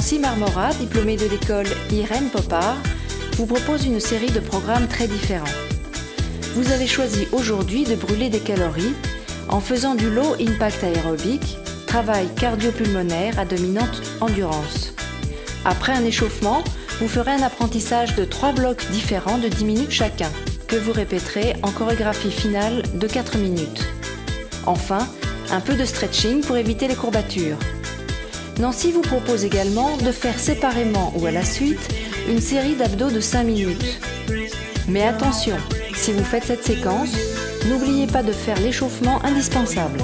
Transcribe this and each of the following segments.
Nancy Marmora, diplômée de l'école Irène Popard, vous propose une série de programmes très différents. Vous avez choisi aujourd'hui de brûler des calories en faisant du low impact aérobic, travail cardio-pulmonaire à dominante endurance. Après un échauffement, vous ferez un apprentissage de 3 blocs différents de 10 minutes chacun, que vous répéterez en chorégraphie finale de 4 minutes. Enfin, un peu de stretching pour éviter les courbatures. Nancy vous propose également de faire séparément ou à la suite une série d'abdos de 5 minutes. Mais attention, si vous faites cette séquence, n'oubliez pas de faire l'échauffement indispensable.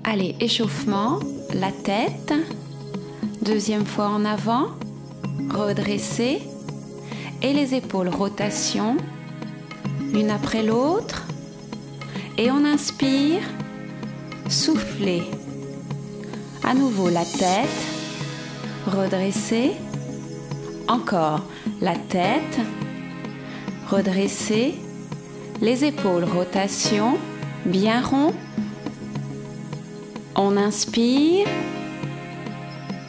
Allez, échauffement, la tête, deuxième fois en avant, redresser, et les épaules, rotation, l'une après l'autre, et on inspire, souffler. À nouveau la tête, redresser, encore la tête, redresser, les épaules, rotation, bien rond. On inspire,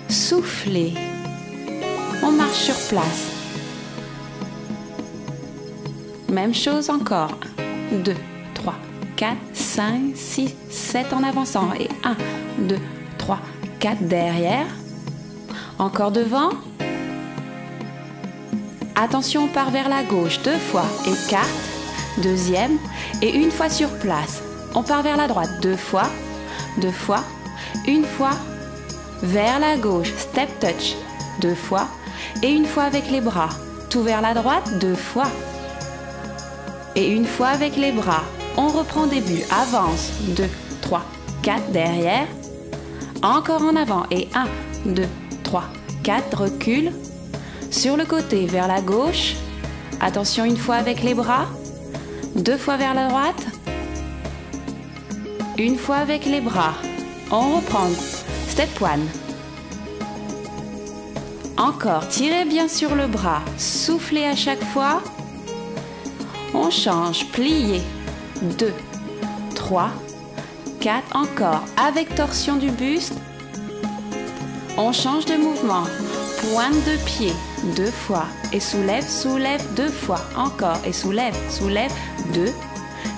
soufflez, on marche sur place. Même chose encore. 2, 3, 4, 5, 6, 7 en avançant. Et 1, 2, 3, 4 derrière. Encore devant. Attention, on part vers la gauche 2 fois. Écarte, deuxième. Et une fois sur place. On part vers la droite 2 fois. 2 fois, une fois, vers la gauche, step touch, 2 fois, et une fois avec les bras, tout vers la droite, 2 fois, et une fois avec les bras, on reprend début, avance, 2, 3, 4, derrière, encore en avant, et 1, 2, 3, 4, recule, sur le côté, vers la gauche, attention une fois avec les bras, 2 fois vers la droite, une fois avec les bras, on reprend, step one. Encore, tirez bien sur le bras, soufflez à chaque fois. On change, pliez, 2, 3, 4, encore, avec torsion du buste. On change de mouvement, pointe de pied, 2 fois, et soulève, soulève, 2 fois, encore, et soulève, soulève, 2.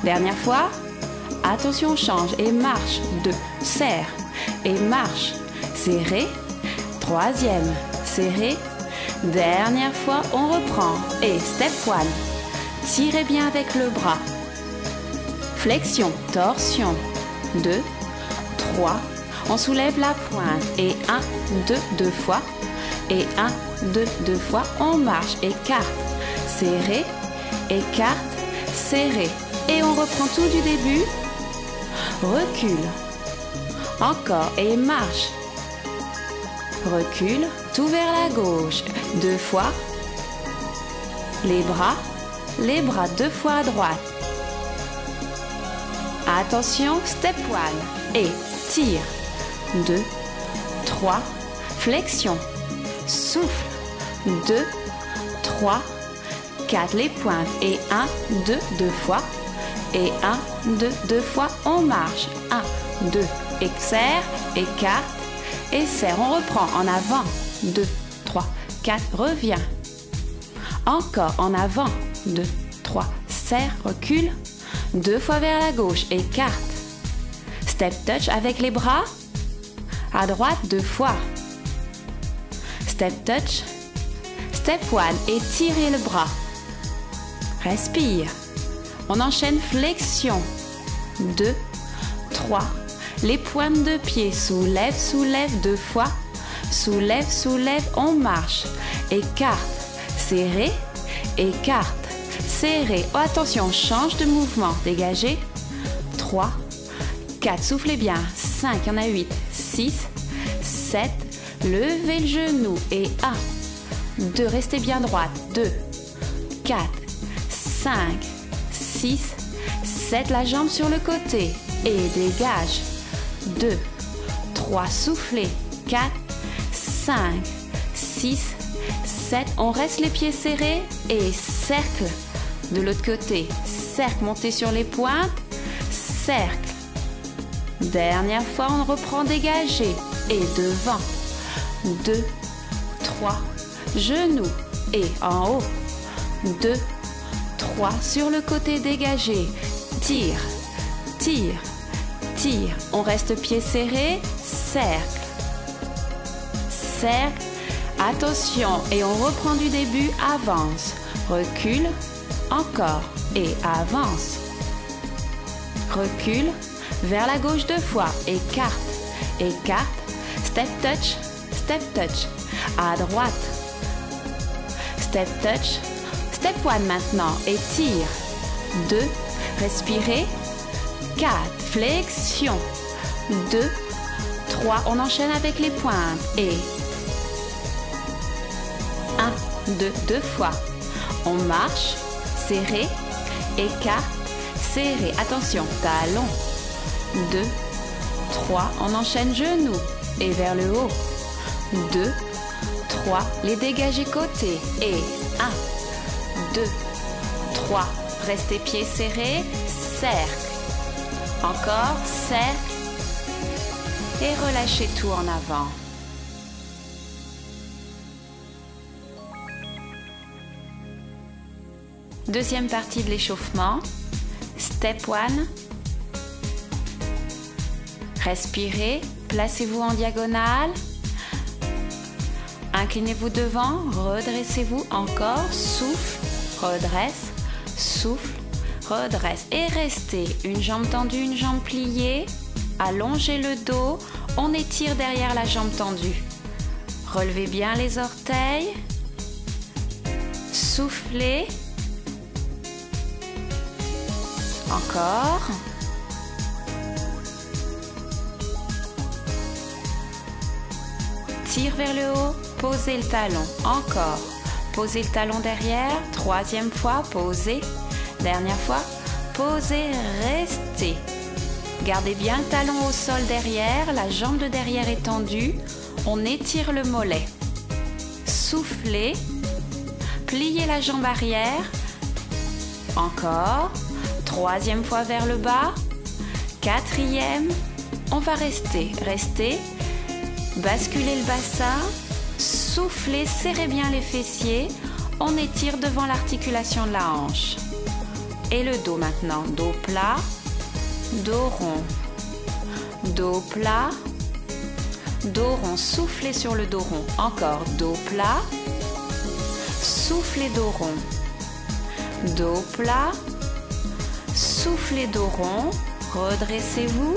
Dernière fois. Attention, on change et marche, 2, serre et marche, serré, troisième, serré, dernière fois, on reprend et step one, tirez bien avec le bras, flexion, torsion, 2, 3, on soulève la pointe et 1, 2, 2 fois et 1, 2, 2 fois, on marche, écarte, serré, écarte, serré et on reprend tout du début. Recule, encore et marche, recule, tout vers la gauche, 2 fois, les bras 2 fois à droite, attention, step one, et tire, 2, 3, flexion, souffle, 2, 3, 4, les pointes, et 1, 2, 2 fois, et 1, 2, 2 fois, on marche. 1, 2, et serre, écarte, et serre. On reprend en avant. 2, 3, 4, reviens. Encore en avant. 2, 3, serre, recule. 2 fois vers la gauche, écarte. Step touch avec les bras. À droite, 2 fois. Step touch. Step one, et tirez le bras. Respire. On enchaîne flexion, 2, 3, les pointes de pied, soulève, soulève 2 fois, soulève, soulève, on marche, écarte, serré, écarte, serré, oh, attention, change de mouvement, dégagez, 3, 4, soufflez bien, 5, il y en a 8, 6, 7, levez le genou, et 1, 2, restez bien droite, 2, 4, 5, 6, 7, la jambe sur le côté et dégage. 2, 3, soufflez. 4, 5, 6, 7. On reste les pieds serrés et cercle. De l'autre côté, cercle, montez sur les pointes, cercle. Dernière fois, on reprend dégagé et devant. 2, 3, genoux et en haut. 2, 3, sur le côté dégagé. Tire, tire, tire. On reste pieds serrés, cercle, cercle. Attention et on reprend du début, avance, recule, encore et avance. Recule, vers la gauche 2 fois, écarte, écarte, step touch, à droite. Step touch, step one maintenant et tire. 2, respirez. 4, flexion. 2, 3, on enchaîne avec les pointes et 1, 2, 2 fois. On marche, serré, écarte, serré. Attention, talon. 2, 3, on enchaîne genoux et vers le haut. 2, 3, les dégagés côté et 1, 2, 3, restez pieds serrés, cercle. Encore, cercle et relâchez tout en avant. Deuxième partie de l'échauffement. Step 1. Respirez, placez-vous en diagonale. Inclinez-vous devant, redressez-vous encore, souffle, redresse, souffle, redresse. Et restez, une jambe tendue, une jambe pliée. Allongez le dos, on étire derrière la jambe tendue. Relevez bien les orteils. Soufflez. Encore. Tire vers le haut, posez le talon. Encore. Posez le talon derrière. Troisième fois, posez. Dernière fois, posez, restez. Gardez bien le talon au sol derrière, la jambe de derrière est tendue. On étire le mollet. Soufflez. Pliez la jambe arrière. Encore. Troisième fois vers le bas. Quatrième. On va rester. Restez. Basculez le bassin. Soufflez. Serrez bien les fessiers. On étire devant l'articulation de la hanche. Et le dos maintenant. Dos plat. Dos rond. Dos plat. Dos rond. Soufflez sur le dos rond. Encore. Dos plat. Soufflez dos rond. Dos plat. Soufflez dos rond, redressez-vous,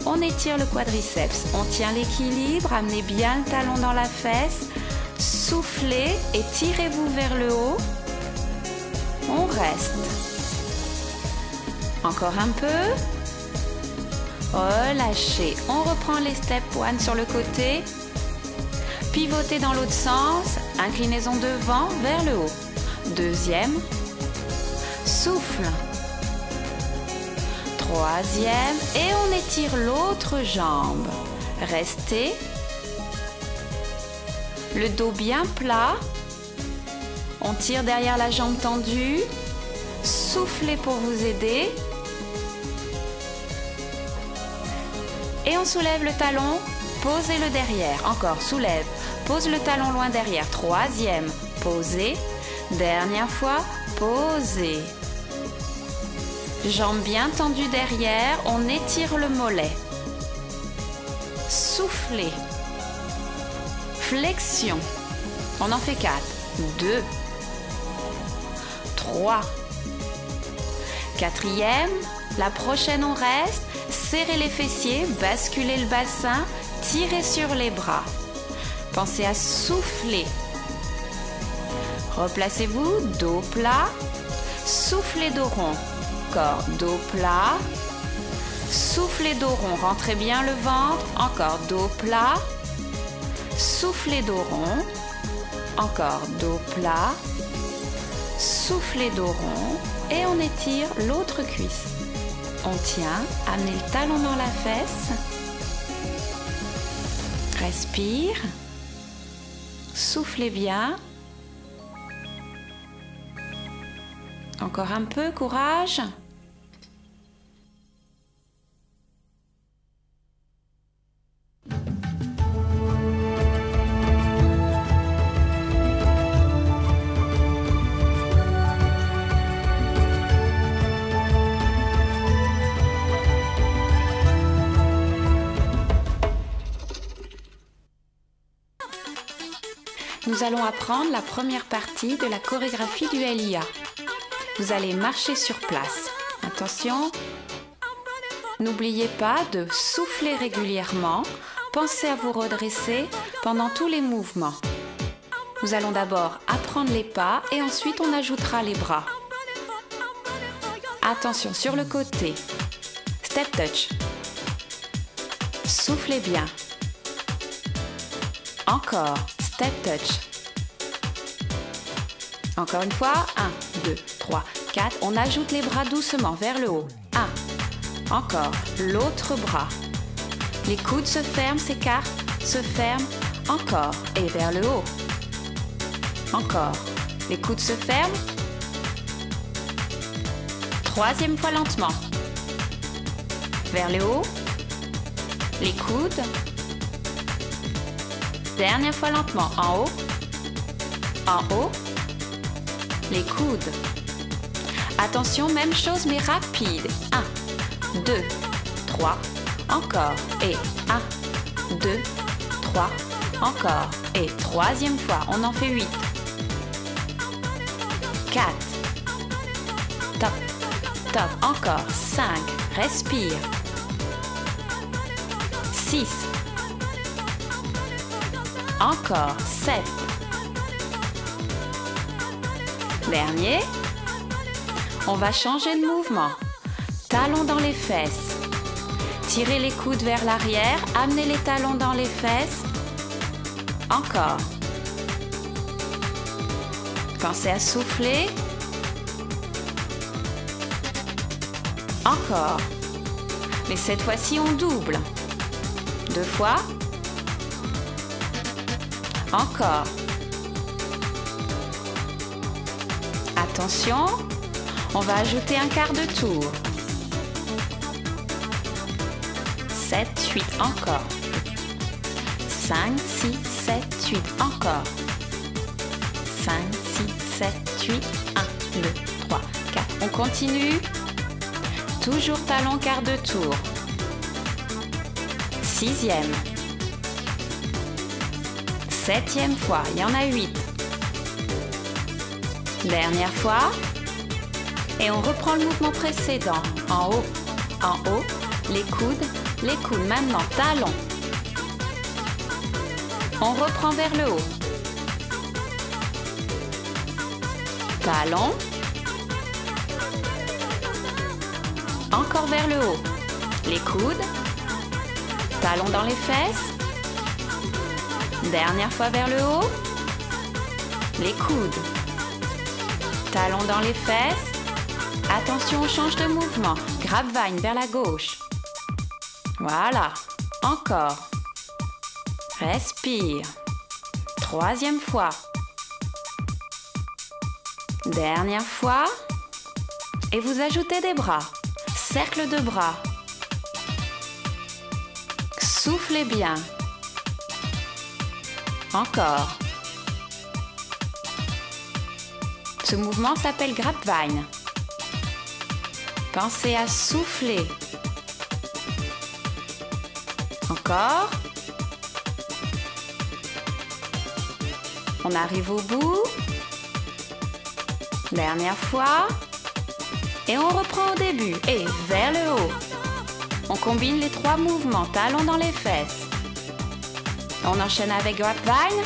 on étire le quadriceps, on tient l'équilibre, amenez bien le talon dans la fesse, soufflez et tirez-vous vers le haut, on reste. Encore un peu, relâchez, on reprend les step 1 sur le côté, pivotez dans l'autre sens, inclinaison devant vers le haut, deuxième, souffle. Troisième, et on étire l'autre jambe. Restez. Le dos bien plat. On tire derrière la jambe tendue. Soufflez pour vous aider. Et on soulève le talon. Posez-le derrière. Encore, soulève. Pose le talon loin derrière. Troisième, posez. Dernière fois, posez. Jambes bien tendues derrière, on étire le mollet. Soufflez. Flexion. On en fait 4. 2. 3. Quatrième. La prochaine, on reste. Serrez les fessiers, basculez le bassin, tirez sur les bras. Pensez à souffler. Replacez-vous, dos plat. Soufflez dos rond. Encore, dos plat, soufflez dos rond, rentrez bien le ventre, encore dos plat, soufflez dos rond, encore dos plat, soufflez dos rond et on étire l'autre cuisse. On tient, amenez le talon dans la fesse. Respire. Soufflez bien. Encore un peu, courage. Nous allons apprendre la première partie de la chorégraphie du LIA. Vous allez marcher sur place. Attention, n'oubliez pas de souffler régulièrement. Pensez à vous redresser pendant tous les mouvements. Nous allons d'abord apprendre les pas et ensuite on ajoutera les bras. Attention sur le côté. Step touch. Soufflez bien. Encore. Step touch. Encore une fois. 1, 2, 3, 4. On ajoute les bras doucement vers le haut. 1. Encore. L'autre bras. Les coudes se ferment, s'écartent, se ferment. Encore. Et vers le haut. Encore. Les coudes se ferment. Troisième fois lentement. Vers le haut. Les coudes. Dernière fois lentement. En haut. En haut. Les coudes. Attention, même chose mais rapide. 1, 2, 3. Encore. Et 1, 2, 3. Encore. Et troisième fois. On en fait 8. 4. Top. Top. Encore. 5. Respire. 6. Encore. 7. Dernier. On va changer de mouvement. Talons dans les fesses. Tirez les coudes vers l'arrière. Amenez les talons dans les fesses. Encore. Pensez à souffler. Encore. Mais cette fois-ci, on double. 2 fois. Encore. Attention, on va ajouter un quart de tour. 7, 8, encore. 5, 6, 7, 8, encore. 5, 6, 7, 8, 1, 2, 3, 4. On continue. Toujours talon quart de tour. 6e. 7e fois, il y en a 8. Dernière fois. Et on reprend le mouvement précédent. En haut, les coudes. Maintenant, talons. On reprend vers le haut. Talons. Encore vers le haut. Les coudes. Talons dans les fesses. Dernière fois vers le haut. Les coudes. Talons dans les fesses. Attention, on change de mouvement. Grapevine vers la gauche. Voilà. Encore. Respire. Troisième fois. Dernière fois. Et vous ajoutez des bras. Cercle de bras. Soufflez bien. Encore. Ce mouvement s'appelle grapevine. Pensez à souffler. Encore. On arrive au bout. Dernière fois. Et on reprend au début. Et vers le haut. On combine les 3 mouvements. Talons dans les fesses. On enchaîne avec grapevine.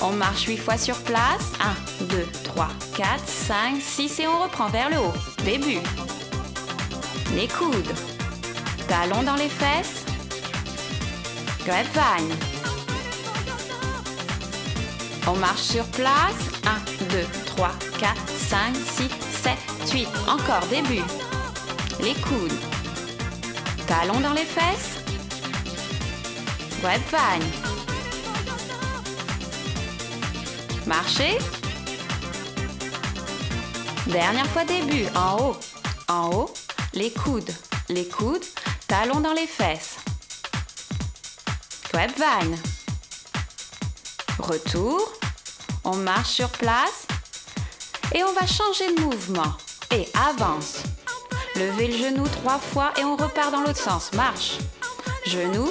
On marche 8 fois sur place. 1, 2, 3, 4, 5, 6 et on reprend vers le haut. Début. Les coudes. Talons dans les fesses. Grapevine. On marche sur place. 1, 2, 3, 4, 5, 6, 7, 8. Encore, début. Les coudes. Talons dans les fesses. Grapevine. Marchez. Dernière fois, début. En haut. Les coudes. Talons dans les fesses. Grapevine. Retour. On marche sur place. Et on va changer de mouvement. Et avance. Levez le genou 3 fois et on repart dans l'autre sens. Marche. Genou.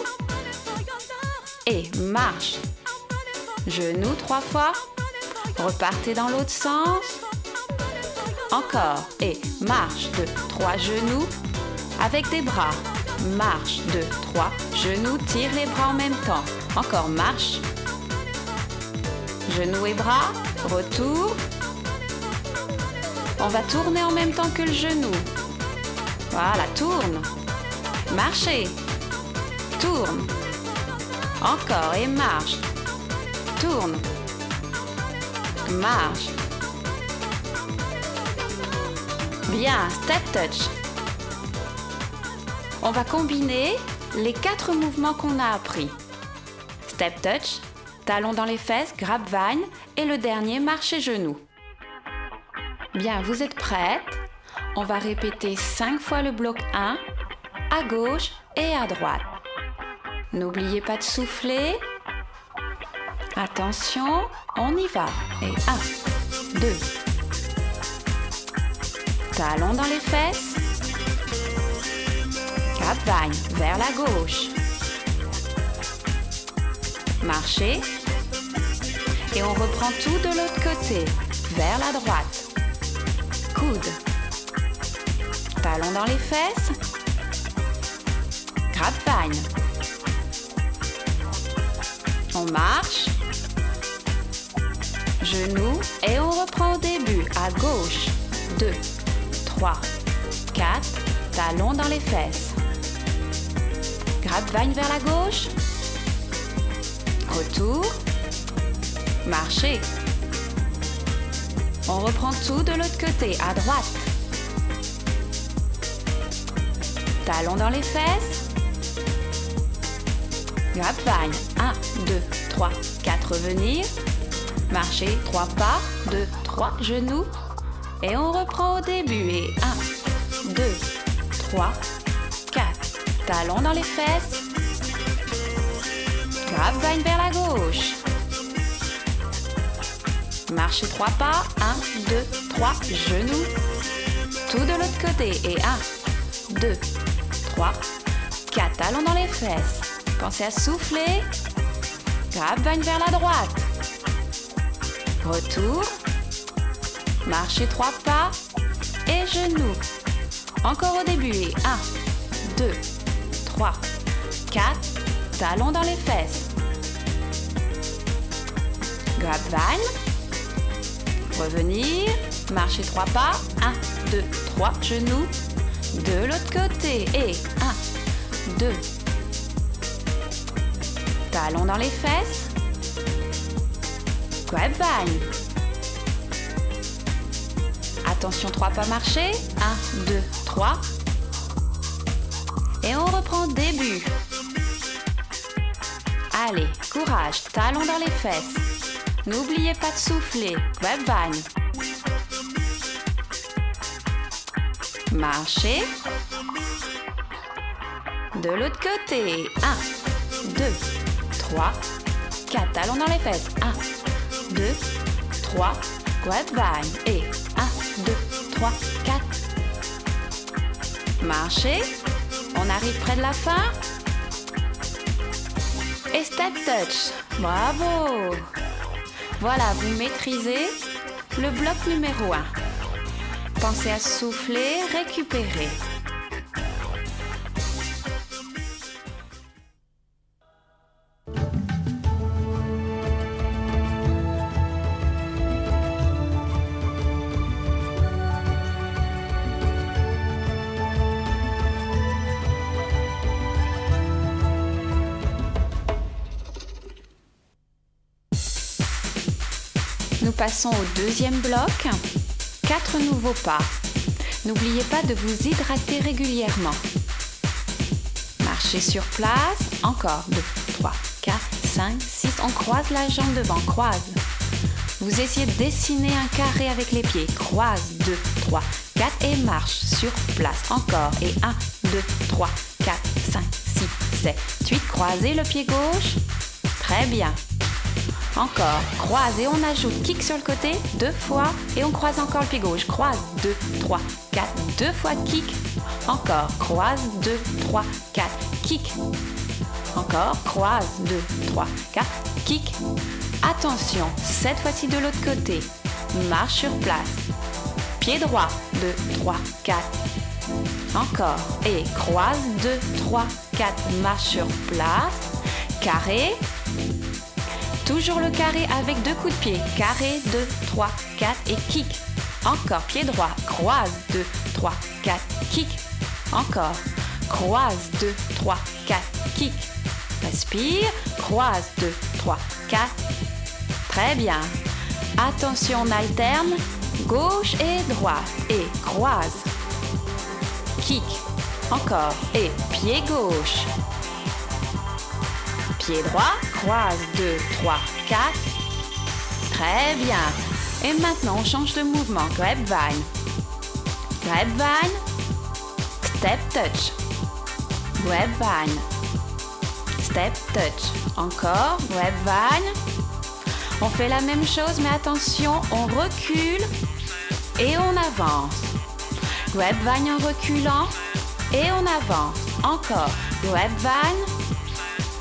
Et marche. Genou 3 fois. Repartez dans l'autre sens. Encore. Et marche. 2, 3 genoux. Avec des bras. Marche. 2, 3 genoux. Tire les bras en même temps. Encore. Marche. Genoux et bras. Retour. On va tourner en même temps que le genou. Voilà, tourne. Marchez. Tourne. Encore et marche. Tourne. Marche. Bien, step touch. On va combiner les 4 mouvements qu'on a appris. Step touch, talons dans les fesses, grapevine et le dernier, marche et genoux. Bien, vous êtes prêtes? On va répéter 5 fois le bloc 1, à gauche et à droite. N'oubliez pas de souffler. Attention, on y va. Et 1, 2. Talons dans les fesses. Grapevine vers la gauche. Marchez. Et on reprend tout de l'autre côté, vers la droite. Coude. Talons dans les fesses. Grapevine. On marche. Genoux et on reprend au début. À gauche. 2, 3, 4. Talons dans les fesses. Grapevine vers la gauche. Retour. Marchez. On reprend tout de l'autre côté, à droite. Talons dans les fesses. Grapevine. 1, 2, 3, 4, revenir. Marchez, 3 pas, 2, 3, genoux. Et on reprend au début. Et 1, 2, 3, 4. Talons dans les fesses. Grapevine vers la gauche. Marchez 3 pas. 1, 2, 3, genoux. Tout de l'autre côté. Et 1, 2, 3, 4. Talons dans les fesses. Pensez à souffler. Grapevine vers la droite. Retour. Marchez 3 pas. Et genoux. Encore au début. Et 1, 2, 3, 4. Talons dans les fesses. Grapevine. Revenir. Marchez 3 pas. 1, 2, 3. Genoux. De l'autre côté. Et 1, 2. Talons dans les fesses. Grapevine. Attention, 3 pas marcher. 1, 2, 3. Et on reprend début. Allez, courage, talons dans les fesses. N'oubliez pas de souffler. Grapevine. Marchez. De l'autre côté. 1, 2, 3, 4. Talons dans les fesses. 1, 2, 3. Grapevine. Et 1, 2, 3, 4. Marchez. On arrive près de la fin. Et step touch. Bravo! Voilà, vous maîtrisez le bloc numéro 1. Pensez à souffler, récupérer. Nous passons au deuxième bloc. 4 nouveaux pas. N'oubliez pas de vous hydrater régulièrement. Marchez sur place. Encore 2, 3, 4, 5, 6. On croise la jambe devant. Croise. Vous essayez de dessiner un carré avec les pieds. Croise. 2, 3, 4 et marche sur place. Encore. Et 1, 2, 3, 4, 5, 6, 7, 8. Croisez le pied gauche. Très bien. Encore. Croise et on ajoute kick sur le côté. 2 fois. Et on croise encore le pied gauche. Croise. 2, 3, 4. 2 fois kick. Encore. Croise. 2, 3, 4. Kick. Encore. Croise. 2, 3, 4. Kick. Attention. Cette fois-ci de l'autre côté. Marche sur place. Pied droit. 2, 3, 4. Encore. Et croise. 2, 3, 4. Marche sur place. Carré. Toujours le carré avec 2 coups de pied. Carré, 2, 3, 4 et kick. Encore. Pied droit. Croise. 2, 3, 4. Kick. Encore. Croise. 2, 3, 4. Kick. Respire. Croise. 2, 3, 4. Très bien. Attention, on alterne. Gauche et droite. Et croise. Kick. Encore. Et pied gauche. Pied droit. Croise. 2, 3, 4. Très bien. Et maintenant, on change de mouvement. Grapevine. Grapevine. Step touch. Grapevine. Step touch. Encore. Grapevine. On fait la même chose, mais attention, on recule et on avance. Grapevine en reculant et on avance. Encore. Grapevine.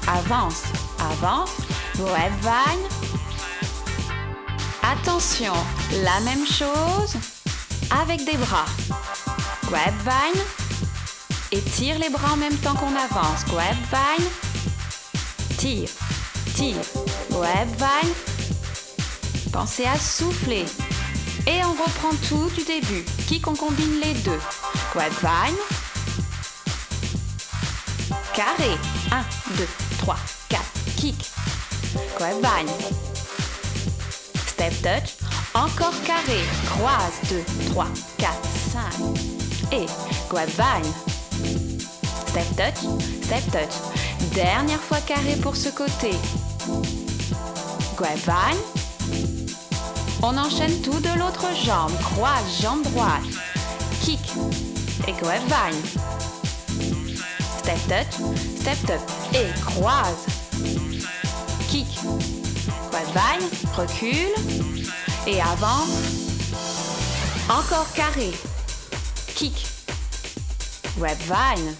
Avance. Avance. Grapevine. Attention, la même chose avec des bras. Grapevine. Étire les bras en même temps qu'on avance. Grapevine. Tire. Tire. Grapevine. Pensez à souffler. Et on reprend tout du début. Kick, on combine les deux. Grapevine. Carré. 1, 2, 3, 4. Kick. Grapevine. Step touch. Encore carré. Croise. 2, 3, 4, 5. Et grapevine. Step touch. Step touch. Dernière fois carré pour ce côté. Grapevine. On enchaîne tout de l'autre jambe. Croise, jambe droite. Kick. Et grapevine. Step touch. Step touch. Et croise. Kick. Grapevine. Recule. Et avance. Encore carré. Kick. Grapevine.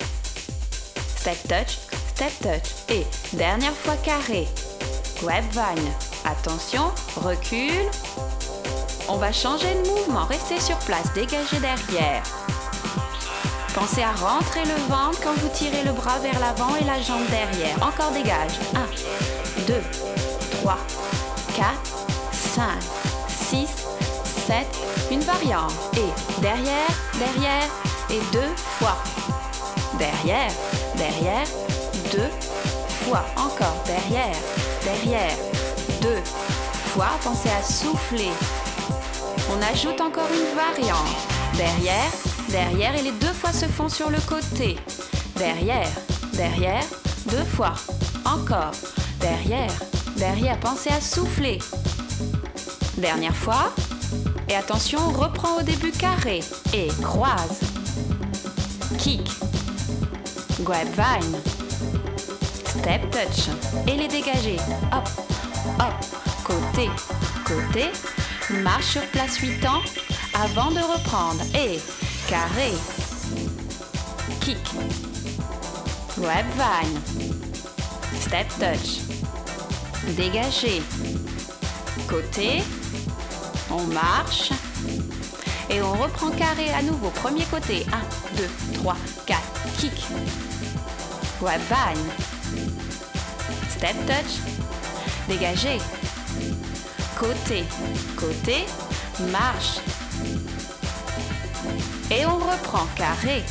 Step touch. Step touch. Et dernière fois carré. Grapevine. Attention, recule. On va changer de mouvement. Restez sur place, dégagez derrière. Pensez à rentrer le ventre quand vous tirez le bras vers l'avant et la jambe derrière. Encore dégage. 1, 2, 3, 4, 5, 6, 7. Une variante. Et derrière, derrière et 2 fois. Derrière, derrière, 2 fois. Encore derrière, derrière. 2 fois, pensez à souffler. On ajoute encore une variante. Derrière, derrière et les 2 fois se font sur le côté. Derrière, derrière, 2 fois. Encore. Derrière, derrière, pensez à souffler. Dernière fois. Et attention, on reprend au début carré. Et croise. Kick. Grapevine. Step touch. Et les dégager. Hop. Hop, côté, côté, marche sur place 8 temps avant de reprendre. Et carré, kick, grapevine, step touch, dégagé, côté, on marche et on reprend carré à nouveau. Premier côté, 1, 2, 3, 4, kick, grapevine, step touch, dégagé. Côté, côté, marche. Et on reprend carré.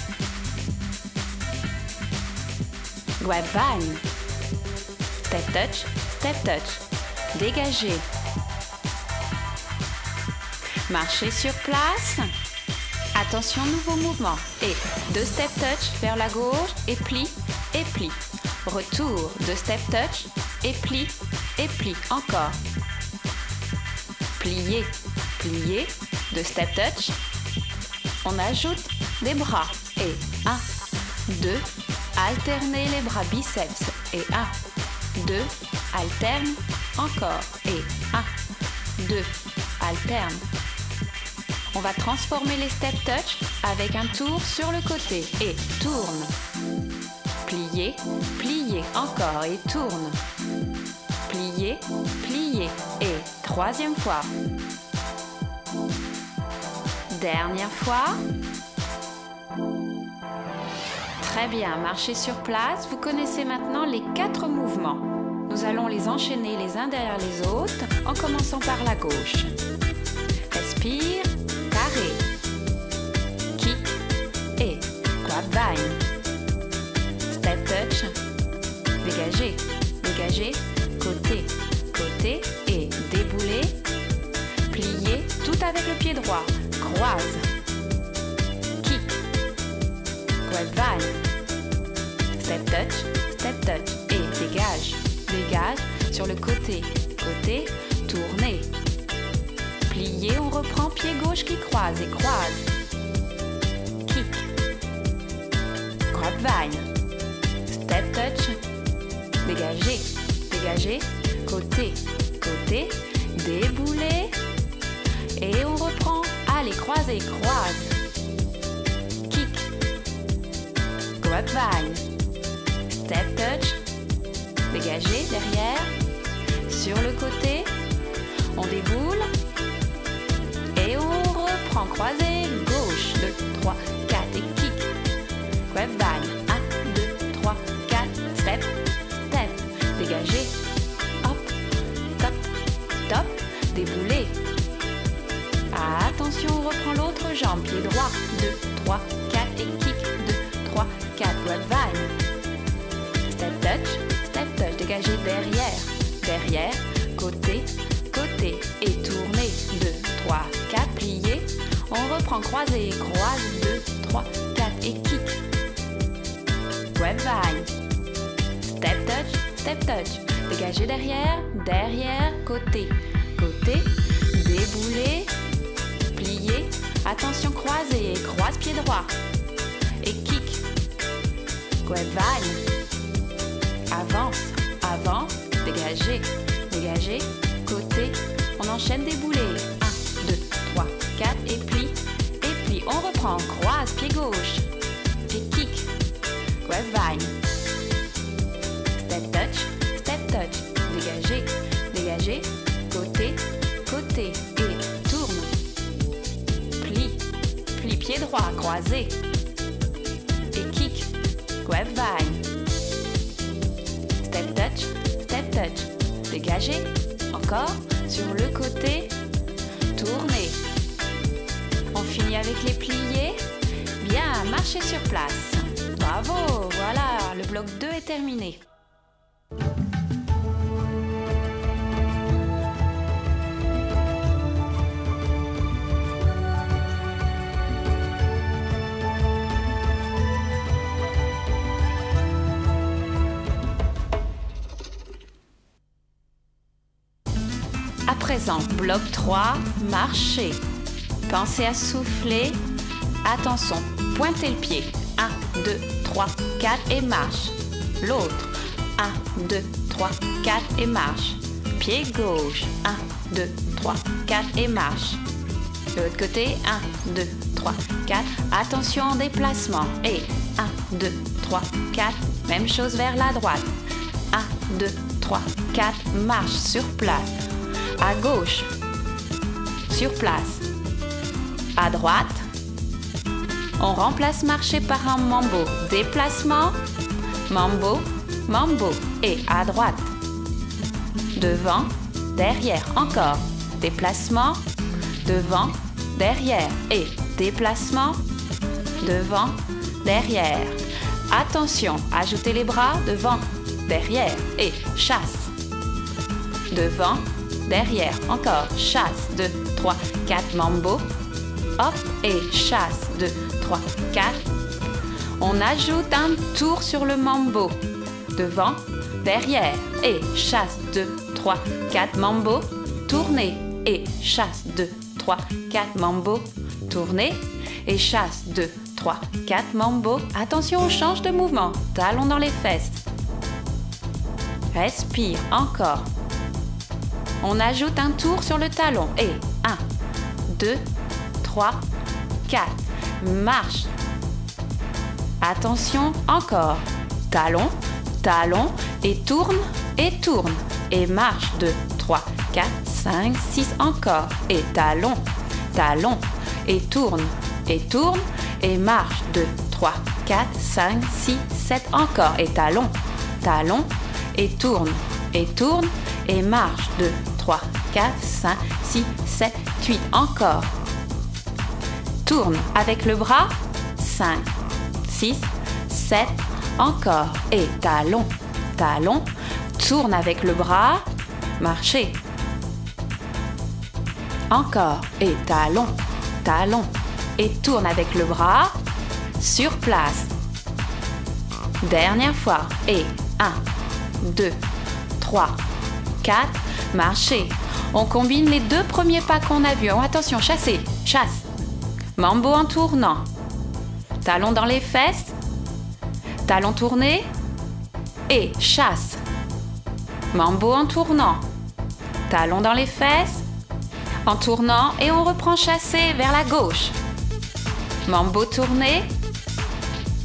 Grapevine. Step touch, dégagé. Marchez sur place. Attention, nouveau mouvement. Et 2 step touch vers la gauche et plie, et plie. Retour, 2 step touch et plie, et plie. Encore. Plier, plier, 2 step touch. On ajoute des bras. Et 1, 2, alternez les bras biceps. Et 1, 2, alterne. Encore. Et 1, 2, alterne. On va transformer les step touch avec un tour sur le côté et tourne. Plier, plier, encore et tourne. Plier, plier et 3e fois. Dernière fois. Très bien, marchez sur place. Vous connaissez maintenant les 4 mouvements. Nous allons les enchaîner les uns derrière les autres en commençant par la gauche. Respire. Carré, kick et grapevine. Step touch, dégagez, dégagez, côté, côté et déboulez. Pliez tout avec le pied droit. Croise, kick, grapevine. Step touch et dégage, dégage sur le côté, côté, tournez. Plier, on reprend pied gauche qui croise et croise. Kick. Grapevine. Step touch. Dégagez, dégagez. Côté, côté. Déboulez. Et on reprend. Allez, croisez, croise. Kick. Grapevine. Step touch. Dégagez derrière. Sur le côté. On déboule. Et on reprend, croisé, gauche, 2, 3, 4 et kick. Grapevine, 1, 2, 3, 4, step, step, dégagez, hop, top, top, déboulez. Attention, on reprend l'autre jambe, pied droit, 2, 3, 4 et kick, 2, 3, 4, grapevine. Step touch, dégagez derrière, derrière, côté, côté et tournez, 2, 3, 4, pliez, on reprend croisé, croise, 2, 3, 4 et kick. Grapevine. Step touch, dégagez derrière, derrière, côté, côté, déboulez, pliez, attention croisé, croise pied droit et kick. Grapevine. Avance, avance, dégagez, dégagez, côté, on enchaîne déboulé. 1, 2, 3, 4 et plie, on reprend, croise, pied gauche et kick. Grapevine. Step touch, dégagez, dégagez, côté, côté et tourne. Plie, pied droit, croisé et kick. Grapevine. Step touch, dégagez, encore, sur le côté, tournez. On finit avec les pliés. Bien, marchez sur place. Bravo, voilà, le bloc 2 est terminé. À présent, bloc 3, marchez. Pensez à souffler. Attention, pointez le pied. 1, 2, 3, 4 et marche. L'autre. 1, 2, 3, 4 et marche. Pied gauche. 1, 2, 3, 4 et marche. De l'autre côté. 1, 2, 3, 4. Attention en déplacement. Et 1, 2, 3, 4. Même chose vers la droite. 1, 2, 3, 4. Marche sur place. À gauche, sur place. À droite, on remplace marcher par un mambo. Déplacement, mambo, mambo. Et à droite. Devant, derrière. Encore. Déplacement, devant, derrière. Et déplacement, devant, derrière. Attention, ajoutez les bras devant, derrière. Et chasse. Devant, derrière. Encore, chasse, 2, 3, 4, mambo. Hop, et chasse, 2, 3, 4. On ajoute un tour sur le mambo. Devant, derrière, et chasse, 2, 3, 4, mambo. Tournez, et chasse, 2, 3, 4, mambo. Tournez, et chasse, 2, 3, 4, mambo. Attention, on change de mouvement. Talons dans les fesses. Respire, encore. On ajoute un tour sur le talon. Et 1, 2, 3, 4. Marche. Attention, encore. Talon, talon, et tourne, et tourne. Et marche, 2, 3, 4, 5, 6, encore. Et talon, talon, et tourne, et marche, 2, 3, 4, 5, 6, 7, encore. Et talon, talon, et tourne, et marche, 2, 3, 4, 5, 6, 7, 8, encore. Tourne avec le bras, 5, 6, 7, encore. Et talon, talon, tourne avec le bras, marchez. Encore. Et talon, talon, et tourne avec le bras, sur place. Dernière fois. Et 1, 2, 3, 4, marchez. On combine les deux premiers pas qu'on a vus. Oh, attention, chassez, chasse. Mambo en tournant. Talons dans les fesses. Talons tournés. Et chasse. Mambo en tournant. Talons dans les fesses. En tournant et on reprend chasser vers la gauche. Mambo tourné.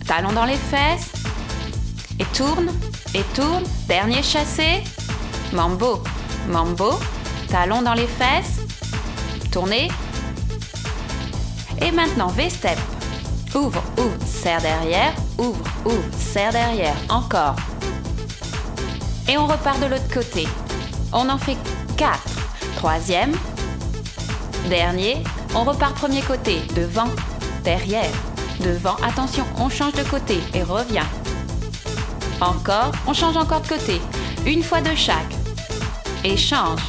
Talons dans les fesses. Et tourne. Et tourne. Dernier chassé. Mambo. Mambo. Talons dans les fesses. Tournez. Et maintenant, V-step. Ouvre, ouvre, serre derrière. Ouvre, ouvre, serre derrière. Encore. Et on repart de l'autre côté. On en fait 4. Troisième. Dernier. On repart premier côté. Devant, derrière. Devant. Attention, on change de côté et revient. Encore. On change encore de côté. Une fois de chaque. Et change.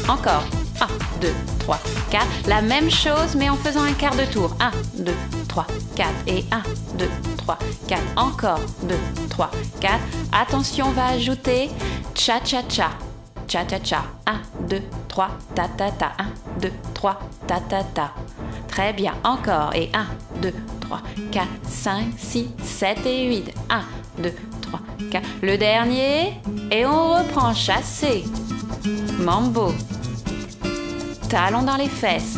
Encore. 1, 2, 3, 4. La même chose, mais en faisant un quart de tour. 1, 2, 3, 4. Et 1, 2, 3, 4. Encore. 2, 3, 4. Attention, on va ajouter cha-cha-cha. Cha-cha-cha. 1, 2, 3, ta-ta-ta. 1, 2, 3, ta-ta-ta. Très bien. Encore. Et 1, 2, 3, 4, 5, 6, 7 et 8. 1, 2, 3, 4. Le dernier. Et on reprend chasser. Mambo. Talons dans les fesses.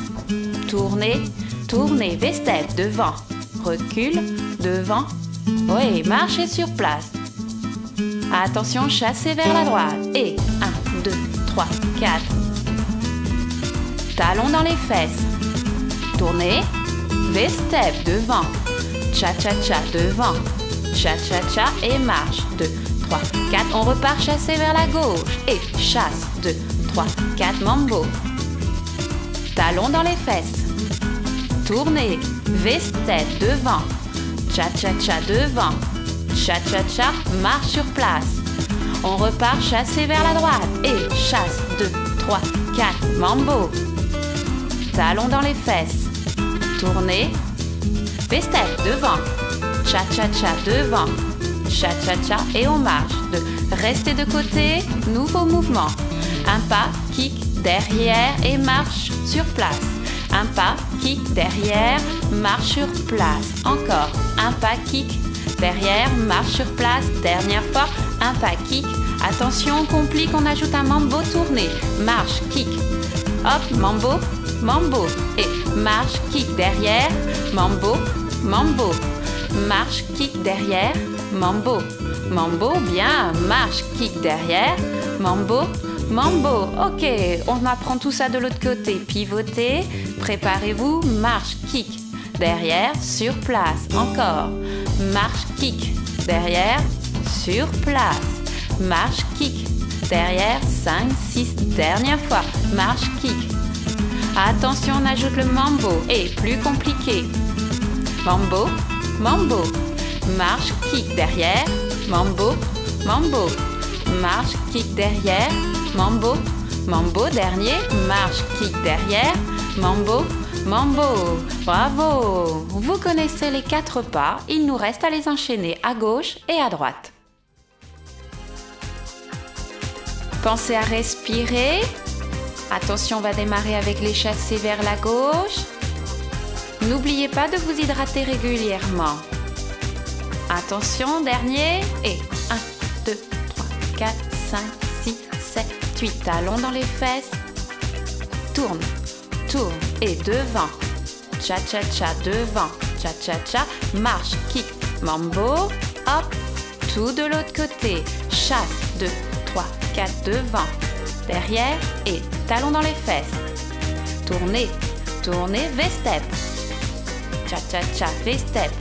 Tournez, tournez. V-step devant. Recule, devant. Oui, marchez sur place. Attention, chassez vers la droite. Et 1, 2, 3, 4. Talons dans les fesses. Tournez. V-step devant. Cha-cha-cha devant. Cha-cha-cha et marche. 2, 3, 4. On repart chasser vers la gauche. Et chasse. 2, 3, 4. Mambo. Talons dans les fesses. Tournez. V-step devant. Cha-cha-cha devant. Cha-cha-cha, marche sur place. On repart chasser vers la droite. Et chasse. 2, 3, 4. Mambo. Talons dans les fesses. Tournez. V-step devant. Cha-cha-cha devant. Cha-cha-cha et on marche. 2. Restez de côté. Nouveau mouvement. Un pas, kick, derrière et marche sur place. Un pas, kick, derrière, marche sur place. Encore. Un pas, kick, derrière, marche sur place. Dernière fois. Un pas, kick. Attention, on complique, on ajoute un mambo tourné. Marche, kick. Hop, mambo, mambo. Et marche, kick, derrière, mambo, mambo. Marche, kick, derrière, mambo. Mambo, bien. Marche, kick, derrière, mambo. Mambo, ok, on apprend tout ça de l'autre côté. Pivotez, préparez-vous, marche, kick, derrière, sur place. Encore, marche, kick, derrière, sur place. Marche, kick, derrière, 5, 6, dernière fois. Marche, kick. Attention, on ajoute le mambo. Et plus compliqué. Mambo, mambo. Marche, kick, derrière, mambo, mambo. Marche, kick, derrière. Mambo, Mambo, dernier, marche, kick derrière, mambo, mambo. Bravo! Vous connaissez les 4 pas, il nous reste à les enchaîner à gauche et à droite. Pensez à respirer. Attention, on va démarrer avec les chassés vers la gauche. N'oubliez pas de vous hydrater régulièrement. Attention, dernier. Et 1, 2, 3, 4, 5, 6, 7, 8. Talons dans les fesses. Tourne, tourne et devant. Cha-cha-cha, devant. Cha-cha-cha, marche, kick, mambo. Hop, tout de l'autre côté. Chasse, 2, 3, 4, devant. Derrière et talons dans les fesses. Tournez, tournez, V-step. Cha-cha-cha, V-step.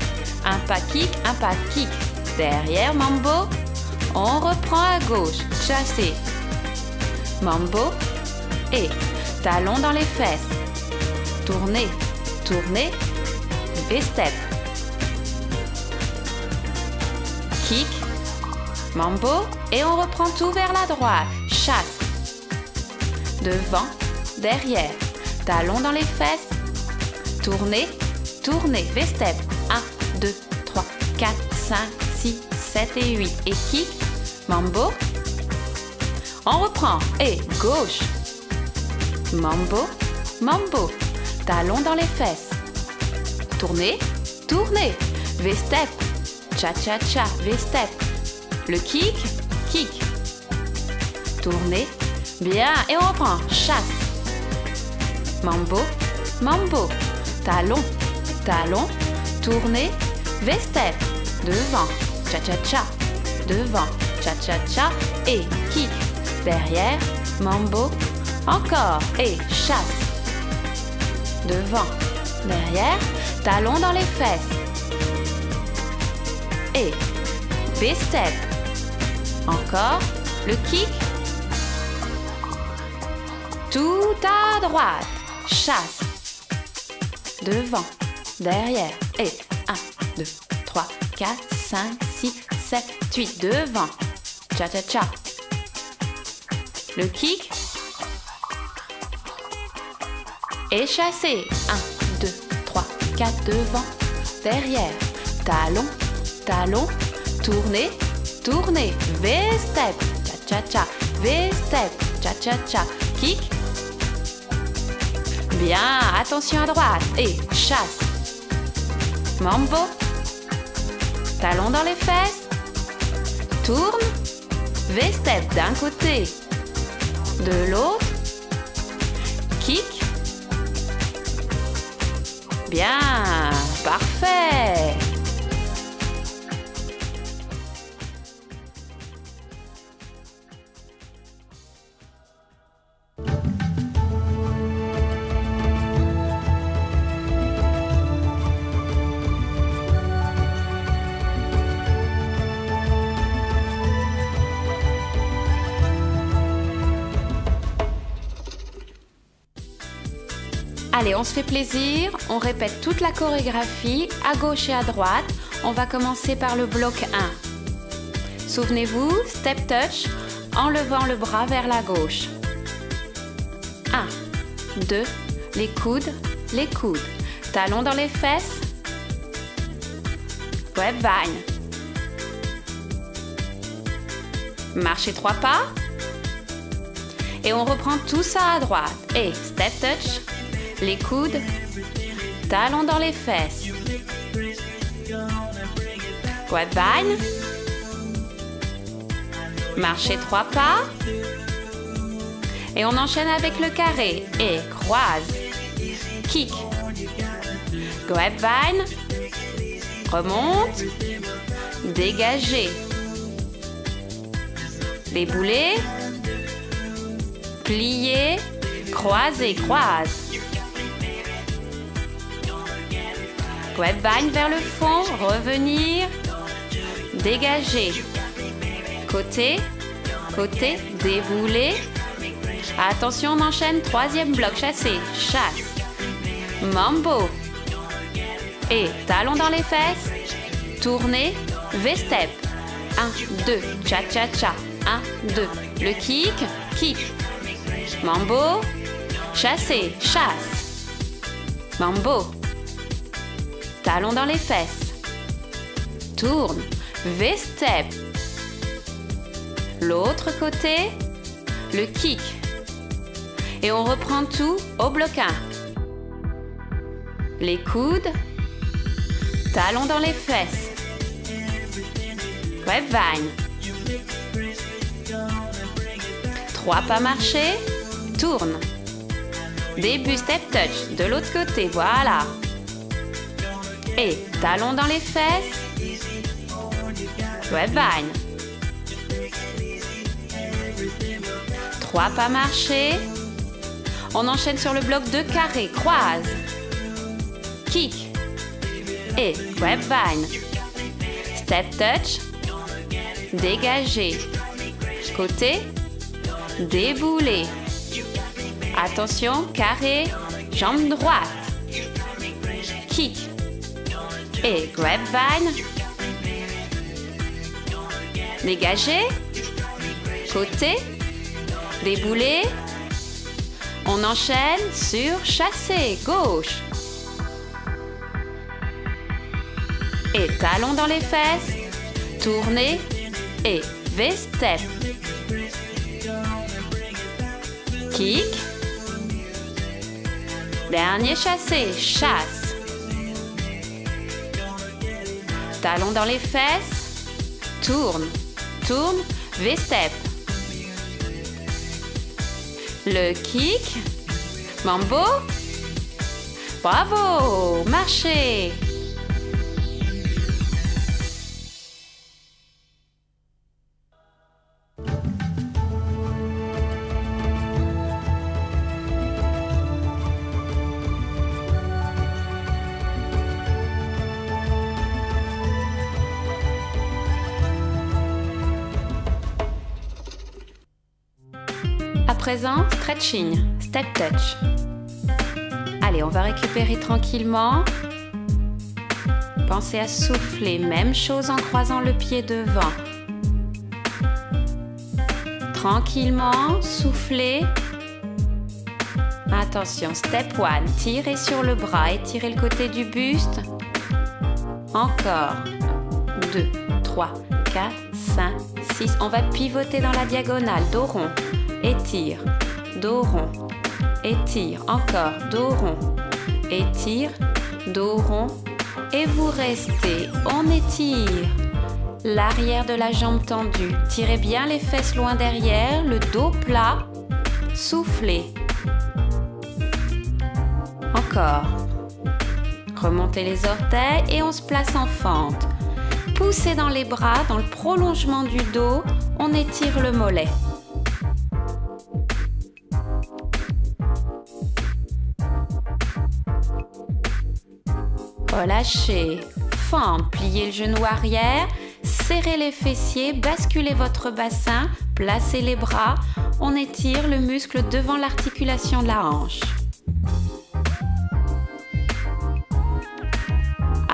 Un pas kick, derrière, mambo. On reprend à gauche, chassé. Mambo et talons dans les fesses. Tournez, tournez, V-step. Kick, mambo et on reprend tout vers la droite. Chasse. Devant, derrière. Talons dans les fesses. Tournez, tournez, V-step. 1, 2, 3, 4, 5, 6, 7 et 8. Et kick, mambo. On reprend. Et gauche. Mambo, mambo. Talons dans les fesses. Tournez, tournez. V-step. Cha-cha-cha, V-step. Le kick, kick. Tournez. Bien. Et on reprend. Chasse. Mambo, mambo. Talons, talons. Tournez, V-step, devant, cha-cha-cha, devant, cha-cha-cha, et kick, derrière, mambo, encore, et chasse, devant, derrière, talons dans les fesses, et V-step, encore, le kick, tout à droite, chasse, devant, derrière, et 1, 2, 3, 4, 5, 6, 7, 8, devant, cha-cha-cha, le kick, et chassé, 1, 2, 3, 4, devant, derrière, talon, talon, tournez, tournez, V-step, cha-cha-cha, V-step, cha-cha-cha, kick, bien, attention à droite, et chasse, mambo, talons dans les fesses, tourne, V-step d'un côté, de l'autre, kick, bien, parfait. Allez, on se fait plaisir, on répète toute la chorégraphie, à gauche et à droite. On va commencer par le bloc 1. Souvenez-vous, step touch, en levant le bras vers la gauche. 1, 2, les coudes, talons dans les fesses, grapevine. Marchez 3 pas. Et on reprend tout ça à droite. Et step touch, les coudes, talons dans les fesses. Grapevine. Marchez 3 pas. Et on enchaîne avec le carré. Et croise. Kick. Grapevine. Remonte. Dégagez. Déboulez. Pliez. Croisez, croise. Grapevine vers le fond, revenir, dégager, côté, côté, débouler. Attention, on enchaîne, 3e bloc, chassé, chasse, mambo. Et talons dans les fesses, tournez, V-step. 1, 2, cha-cha-cha, 1, 2, le kick, kick. Mambo. Chassez, chasse. Mambo. Talon dans les fesses. Tourne. V-step. L'autre côté, le kick. Et on reprend tout au bloc 1. Les coudes. Talon dans les fesses. Grapevine. 3 pas marchés. Tourne. Début step touch de l'autre côté, voilà. Et talon dans les fesses. Grapevine. 3 pas marchés. On enchaîne sur le bloc 2 carré, croise. Kick. Et grapevine. Step touch. Dégagé. Côté. Déboulé. Attention, carré. Jambe droite. Kick. Et grapevine. Dégagé. Côté. Déboulé. On enchaîne sur chassé, gauche. Et talon dans les fesses. Tournez et V-step. Kick. Dernier chassé, chasse. Talon dans les fesses. Tourne, tourne, V-step. Le kick. Mambo. Bravo, marchez. À présent, stretching, step touch. Allez, on va récupérer tranquillement. Pensez à souffler, même chose en croisant le pied devant. Tranquillement, soufflez. Attention, step 1, tirez sur le bras, étirez le côté du buste. Encore. 2, 3, 4, 5, 6. On va pivoter dans la diagonale, dos rond. Étire, dos rond, étire, encore, dos rond, étire, dos rond, et vous restez, on étire, l'arrière de la jambe tendue, tirez bien les fesses loin derrière, le dos plat, soufflez, encore, remontez les orteils et on se place en fente, poussez dans les bras, dans le prolongement du dos, on étire le mollet. Relâchez, fente, pliez le genou arrière, serrez les fessiers, basculez votre bassin, placez les bras, on étire le muscle devant l'articulation de la hanche.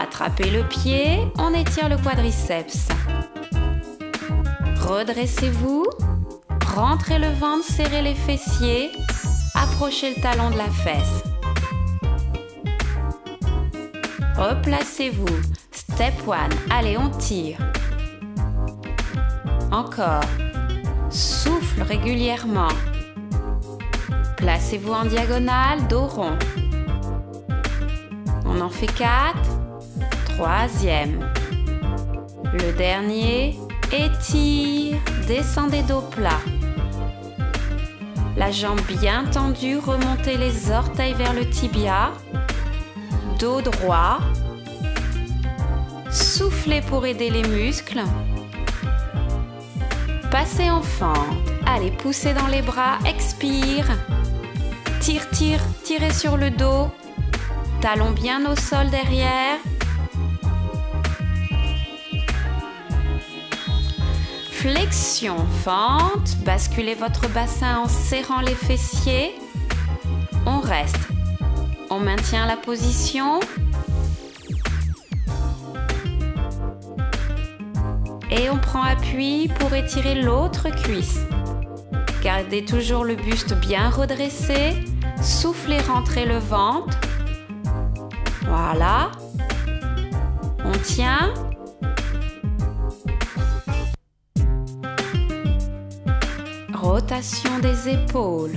Attrapez le pied, on étire le quadriceps. Redressez-vous, rentrez le ventre, serrez les fessiers, approchez le talon de la fesse. Replacez-vous. Step 1. Allez, on tire. Encore. Souffle régulièrement. Placez-vous en diagonale, dos rond. On en fait 4. Troisième. Le dernier. Étire. Descendez dos plat. La jambe bien tendue, remontez les orteils vers le tibia. Dos droit. Soufflez pour aider les muscles. Passez en fente. Allez, poussez dans les bras. Expire. Tire, tire, tirez sur le dos. Talons bien au sol derrière. Flexion, fente. Basculez votre bassin en serrant les fessiers. On reste. On maintient la position. Et on prend appui pour étirer l'autre cuisse. Gardez toujours le buste bien redressé. Soufflez, rentrez le ventre. Voilà. On tient. Rotation des épaules.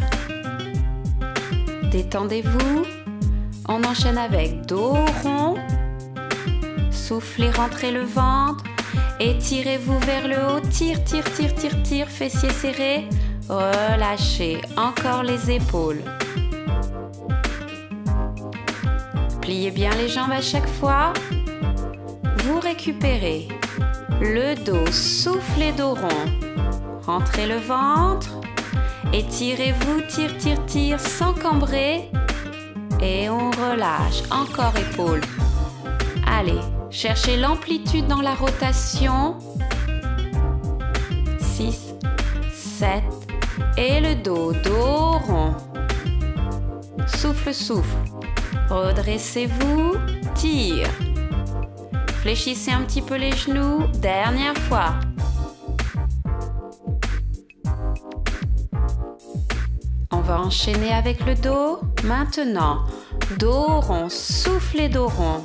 Détendez-vous. On enchaîne avec dos rond. Soufflez, rentrez le ventre. Étirez-vous vers le haut. Tire, tire, tire, tire, tire. Fessiers serrés. Relâchez. Encore les épaules. Pliez bien les jambes à chaque fois. Vous récupérez le dos. Soufflez, dos rond. Rentrez le ventre. Étirez-vous. Tire, tire, tire. Sans cambrer. Et on relâche. Encore épaules. Allez, cherchez l'amplitude dans la rotation. 6, 7. Et le dos, dos rond. Souffle, souffle. Redressez-vous. Tire. Fléchissez un petit peu les genoux. Dernière fois. On va enchaîner avec le dos. Maintenant, dos rond. Soufflez, dos rond.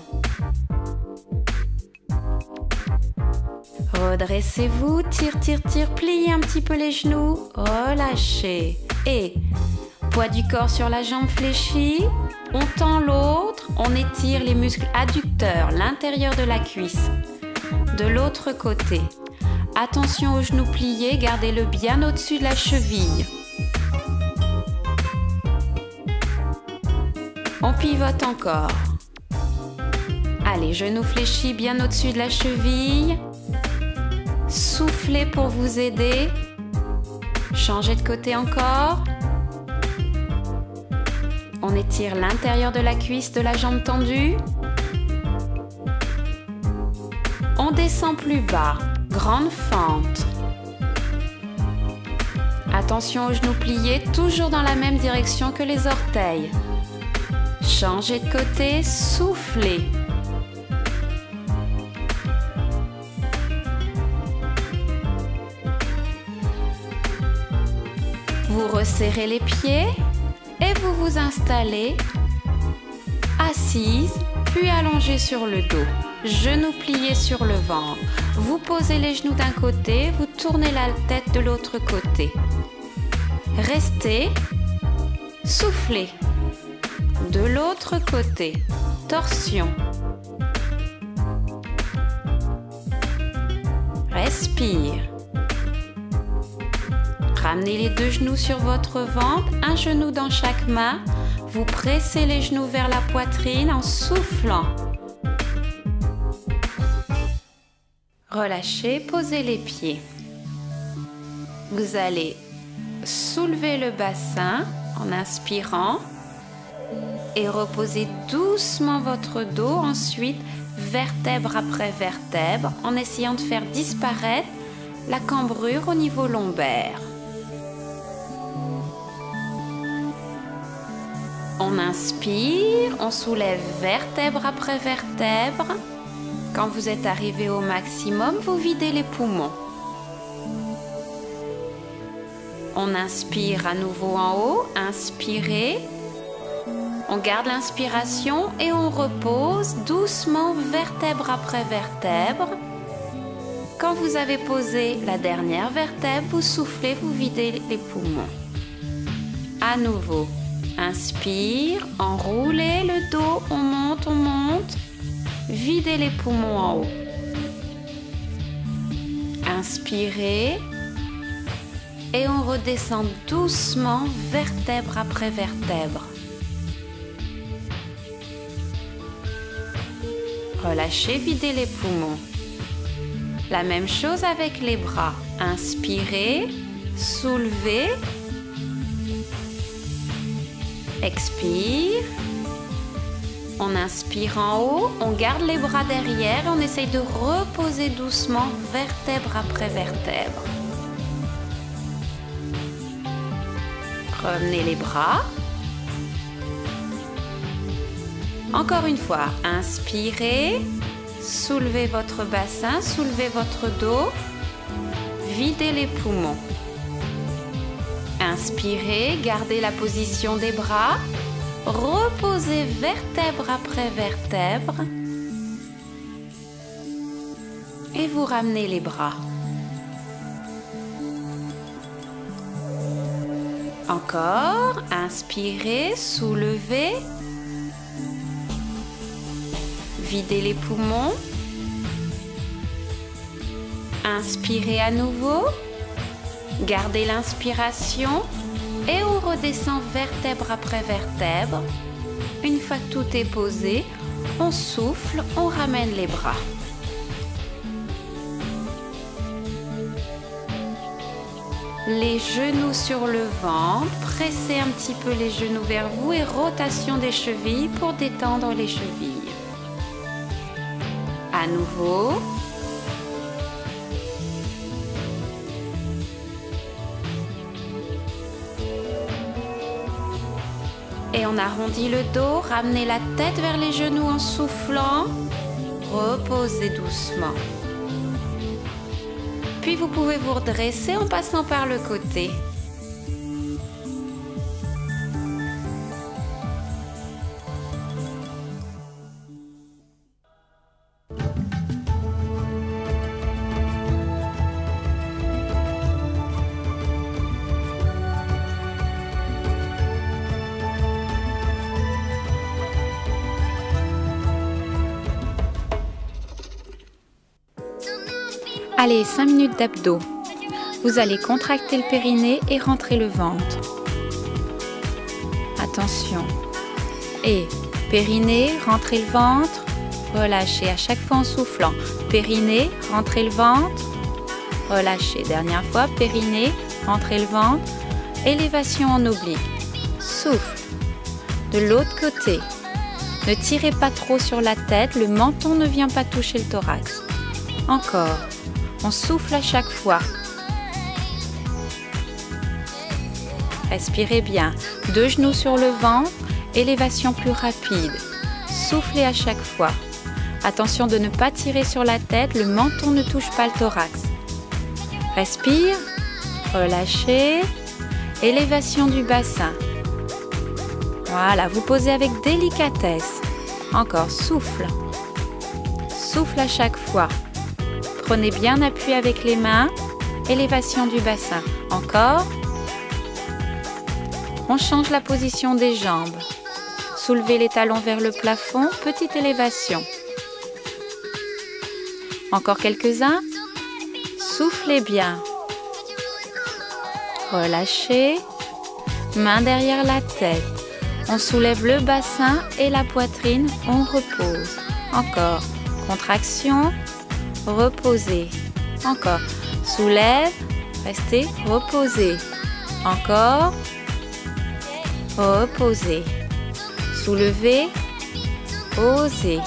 Redressez-vous, tire, tire, tire, pliez un petit peu les genoux, relâchez. Et poids du corps sur la jambe fléchie, on tend l'autre, on étire les muscles adducteurs, l'intérieur de la cuisse. De l'autre côté, attention aux genoux pliés, gardez-le bien au-dessus de la cheville. On pivote encore. Allez, genoux fléchis bien au-dessus de la cheville. Soufflez pour vous aider. Changez de côté encore. On étire l'intérieur de la cuisse de la jambe tendue. On descend plus bas. Grande fente. Attention aux genoux pliés, toujours dans la même direction que les orteils. Changez de côté, soufflez. Vous resserrez les pieds et vous vous installez assise, puis allongée sur le dos. Genoux pliés sur le ventre. Vous posez les genoux d'un côté, vous tournez la tête de l'autre côté. Restez, soufflez. De l'autre côté, torsion. Respire. Ramenez les deux genoux sur votre ventre, un genou dans chaque main. Vous pressez les genoux vers la poitrine en soufflant. Relâchez, posez les pieds. Vous allez soulever le bassin en inspirant et reposez doucement votre dos. Ensuite, vertèbre après vertèbre, en essayant de faire disparaître la cambrure au niveau lombaire. On inspire, on soulève vertèbre après vertèbre. Quand vous êtes arrivé au maximum, vous videz les poumons. On inspire à nouveau en haut, inspirez. On garde l'inspiration et on repose doucement vertèbre après vertèbre. Quand vous avez posé la dernière vertèbre, vous soufflez, vous videz les poumons. À nouveau. Inspire, enroulez le dos, on monte, videz les poumons en haut. Inspirez et on redescend doucement vertèbre après vertèbre. Relâchez, videz les poumons. La même chose avec les bras. Inspirez, soulevez. Expire. On inspire en haut, on garde les bras derrière et on essaye de reposer doucement vertèbre après vertèbre. Revenez les bras. Encore une fois, inspirez, soulevez votre bassin, soulevez votre dos, videz les poumons. Inspirez, gardez la position des bras. Reposez vertèbre après vertèbre. Et vous ramenez les bras. Encore, inspirez, soulevez. Videz les poumons. Inspirez à nouveau. Gardez l'inspiration et on redescend vertèbre après vertèbre. Une fois que tout est posé, on souffle, on ramène les bras. Les genoux sur le ventre, pressez un petit peu les genoux vers vous et rotation des chevilles pour détendre les chevilles. À nouveau. Et on arrondit le dos, ramenez la tête vers les genoux en soufflant. Reposez doucement. Puis vous pouvez vous redresser en passant par le côté. Allez, 5 minutes d'abdos. Vous allez contracter le périnée et rentrer le ventre. Attention. Et périnée, rentrez le ventre. Relâchez à chaque fois en soufflant. Périnée, rentrez le ventre. Relâchez. Dernière fois, périnée, rentrez le ventre. Élévation en oblique. Souffle. De l'autre côté. Ne tirez pas trop sur la tête. Le menton ne vient pas toucher le thorax. Encore. On souffle à chaque fois. Respirez bien. 2 genoux sur le ventre. Élévation plus rapide. Soufflez à chaque fois. Attention de ne pas tirer sur la tête. Le menton ne touche pas le thorax. Respire. Relâchez. Élévation du bassin. Voilà, vous posez avec délicatesse. Encore, souffle. Souffle à chaque fois. Prenez bien appui avec les mains. Élévation du bassin. Encore. On change la position des jambes. Soulevez les talons vers le plafond. Petite élévation. Encore quelques-uns. Soufflez bien. Relâchez. Main derrière la tête. On soulève le bassin et la poitrine. On repose. Encore. Contraction. Reposez. Encore. Soulève. Restez. Reposez. Encore. Reposez. Soulevez. Posez.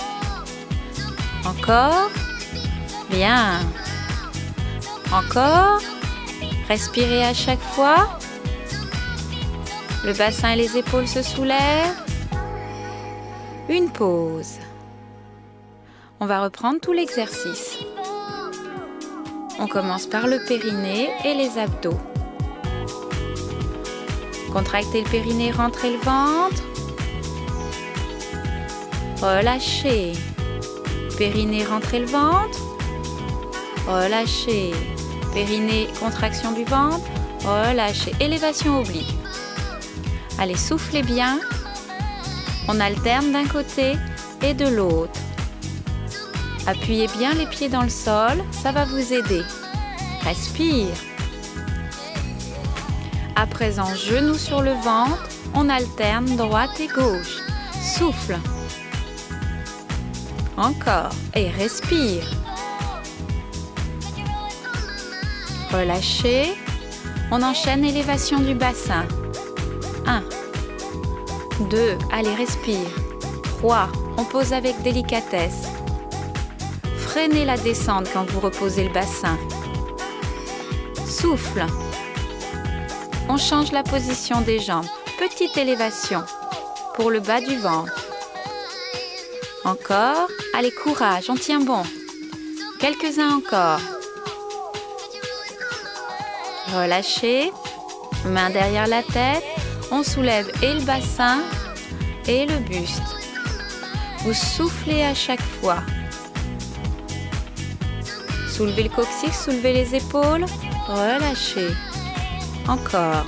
Encore. Bien. Encore. Respirez à chaque fois. Le bassin et les épaules se soulèvent. Une pause. On va reprendre tout l'exercice. On commence par le périnée et les abdos. Contractez le périnée, rentrez le ventre. Relâchez. Périnée, rentrez le ventre. Relâchez. Périnée, contraction du ventre. Relâchez. Élévation oblique. Allez, soufflez bien. On alterne d'un côté et de l'autre. Appuyez bien les pieds dans le sol, ça va vous aider. Respire. À présent, genoux sur le ventre, on alterne droite et gauche. Souffle. Encore. Et respire. Relâchez. On enchaîne élévation du bassin. 1, 2, allez, respire. 3, on pose avec délicatesse. Freinez la descente quand vous reposez le bassin. Souffle. On change la position des jambes. Petite élévation pour le bas du ventre. Encore. Allez, courage, on tient bon. Quelques-uns encore. Relâchez. Main derrière la tête, on soulève et le bassin et le buste. Vous soufflez à chaque fois. Soulevez le coccyx, soulevez les épaules, relâchez. Encore.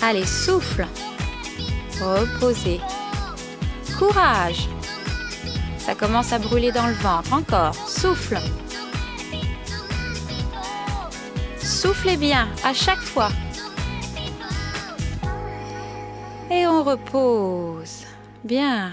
Allez, souffle. Reposez. Courage. Ça commence à brûler dans le ventre. Encore. Souffle. Soufflez bien à chaque fois. Et on repose. Bien.